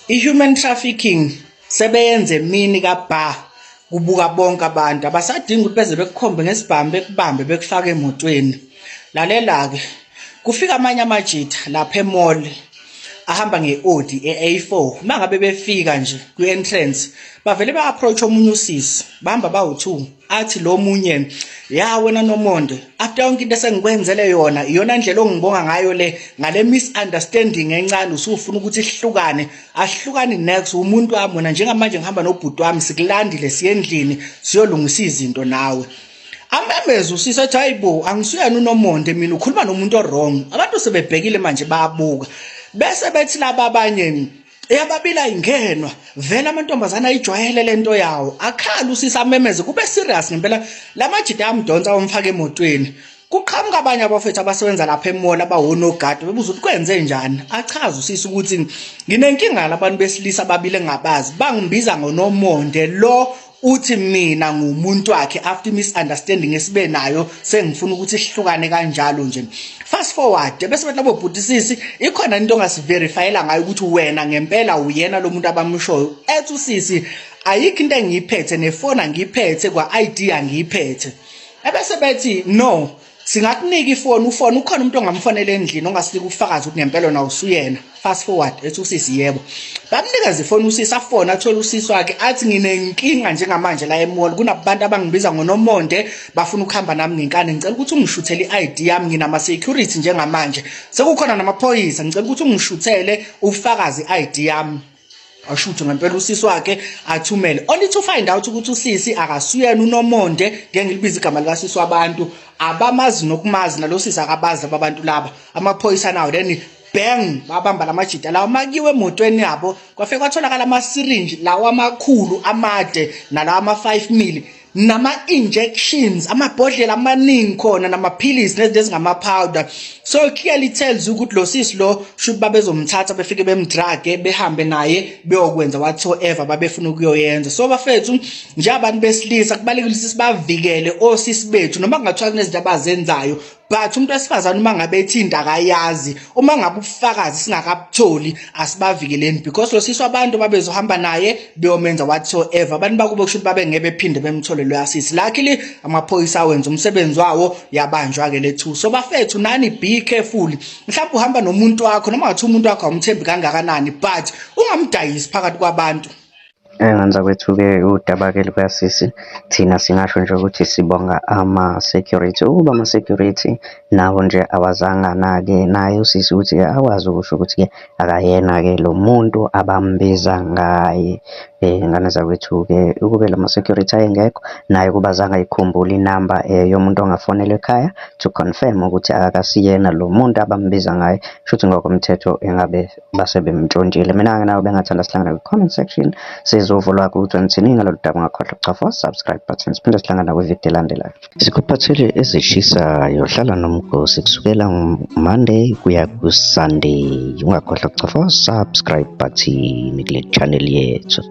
I-human trafficking sebeyenze emini kabha kubuka bonke abantu abasadingi ukuthi beze bekukhombe ngesibhamu bekubambe bekufaka emotweni. Lalela-ke kufika amanye amajita lapha emall ahamba nge-Audi A4 mangabe befika nje kwi-entrance bavele ba-approach omunye usisi bahamba bawu-2 athi lo munye ya wena Nomonde after yonke into esengikwenzele yona iyona ndlela ongibonga ngayo le ngale misunderstanding encane usufuna ukuthi sihlukane asihlukani next umuntu wami wena njengamanje ngihamba nobhuti wami sikulandile siyendlini siyolungisa izinto nawe. Amemeza usisi athi hayibo angisuyena uNomonde mina ukhuluma nomuntu wrong abantu sebebhekile manje bayabuka bese bethi laba abanye eyababila ingenwa vele amantombazana ayijwayele lento yawo akhala usisi amemeze kube serious ngempela lamajita amdonsa omfaka emotweni. Kuqhamuka abanye abafethu abasebenza lapha emall abawonogada bebuza ukuthi kwenze njani achaza usisi ukuthi nginenkinga labantu besilisa ababili engabazi bangibiza ngoNomonde lo uthi mina ngumuntu wakhe after misunderstanding esibe nayo sengifuna ukuthi sihlukane kanjalo nje. Fast forward bese bathi labo bhutisisi ikhona into ongasiverifyela ngayo ukuthi wena ngempela uyena lo muntu abamshoyo ethi usisi ayikho into engiyiphethe nefona ngiyiphethe kwa-ID angiyiphethe. Ebese bethi no singakunika ifoni ukhona umuntu ongamfonela endlini ongasinika ubufakazi ukuthi ngempela na usuyena. Fast forward ethi usisi yebo bamnikeza ifoni usisi afona athola usisi wakhe athi nginenkinga njengamanje la emall kunabantu abangibiza ngoNomonde bafuna ukuhamba nami ngenkani ngicela ukuthi ungishuthele i-ID yami nginama security njengamanje sekukhona namaphoyisa ngicela ukuthi ungishuthele ufakazi i-ID yami ashuthe ngempela usisi wakhe athumele only to find out ukuthi usisi akasuyena uNomonde ngeke ngilibiza igama likasisi wabantu abamazi nokumazi nalo sisi akabazi labantu laba amaphoyisa nawo then bang babamba lamajita lawo makiwe emotweni yabo kwafika kwatholakala ama-syringe lawo amakhulu amade nalawa ama-5 ml nama-injections amabhodlela amaningi khona namaphilisi nezinto ezingama-powder. So clearly tells ukuthi lo sisi lo should babezomthatha befike bemdrage behambe naye beyokwenza whatsoever babefuna ukuyoyenza. So bafethu nje abantu besilisa kubalekile ukuthi bavikele osisi bethu noma kungathiwa kunezinto abazenzayo but umuntu wesifazane uma ngabe ethinta akayazi uma ngabe ubufakazi singakabutholi asibavikeleni because lo sisi abantu babezohamba naye beyomenza whatsoever abantu bakubo kusho ukuthi babe ngeke bephinde bemthole lo yasisi. Luckily amaphoyisa awenza umsebenzi wawo yabanjwa ke lethu. So bafethu nani be careful mhlawumbe uhamba nomuntu wakho noma ngathi umuntu wakho awumthembi kangakanani but ungamdayisi phakathi kwabantu. Ngenza kwethu-ke udaba-ke lukasisi thina singasho nje ukuthi sibonga ama-security ukuba ama-security nawo nje awazanganake naye usisi ukuthi-ke akwazi ukusho ukuthi-ke akayena-ke lo muntu abambiza ngaye. Ngane zakwethu-ke ukube lama-security ayengekho naye kuba azange ayikhumbule inamba yomuntu ongafonela ekhaya to confirm ukuthi akasiyena lo muntu abambiza ngaye shuthi ngokomthetho engabe base bemntshontshile. Mina-ke nawe bengathanda sihlangana kwi-comment section uvo lwakho ukuthi wenzeni ngalolu daba ungakhohlwa ukucofa subscribe button siphinde sihlangana kwividiyo elandelayo. Sikuphathele ezishisayo hlala nomgosi kusukela Monday kuya ku-Sunday ungakhohlwa ukucofa subscribe button kule channel yethu.